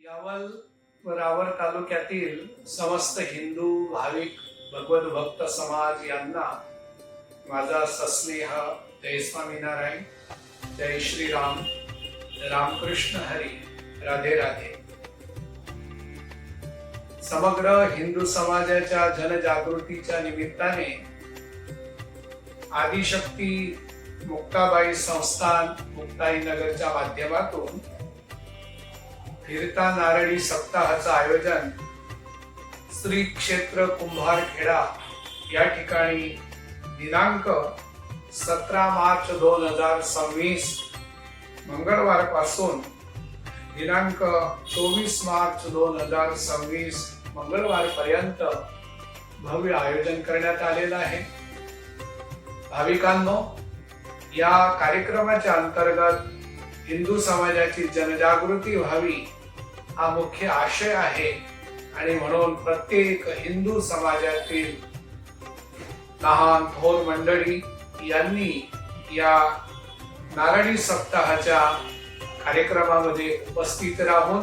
यावल व रावळ तालुक्यातील समस्त हिंदू भाविक भगवत भक्त समाज यांना माझा सस्नेह जय स्वामीनारायण, जय श्रीराम, रामकृष्ण हरी, राधे राधे। समग्र हिंदू समाजाच्या जनजागृतीच्या निमित्ताने आदिशक्ती मुक्ताबाई संस्थान मुक्ताई नगरच्या माध्यमातून फिरता नारळी सप्ताहाचं आयोजन श्री क्षेत्र कुंभारखेडा या ठिकाणी दिनांक 17 मार्च 2026 मंगळवार पासून दिनांक 24 मार्च 2026 मंगळवार पर्यंत भव्य आयोजन करण्यात आलेलं आहे। भाविकांनो, या कार्यक्रमाच्या अंतर्गत हिंदू समाजाची जनजागृती व्हावी हा मुख्य आशय आहे आणि म्हणून प्रत्येक हिंदू समाजातील लहान थोर मंडळी यांनी या नारळी सप्ताहाच्या कार्यक्रमामध्ये उपस्थित राहून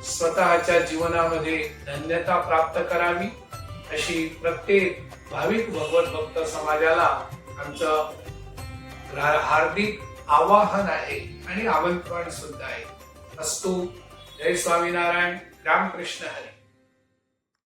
स्वतःच्या जीवनामध्ये धन्यता प्राप्त करावी अशी प्रत्येक भाविक भगवत भक्त समाजाला आमचं हार्दिक आवाहन आहे आणि आमंत्रण सुद्धा आहे। अस्तु। जय स्वामीनारायण, रामकृष्ण हरी।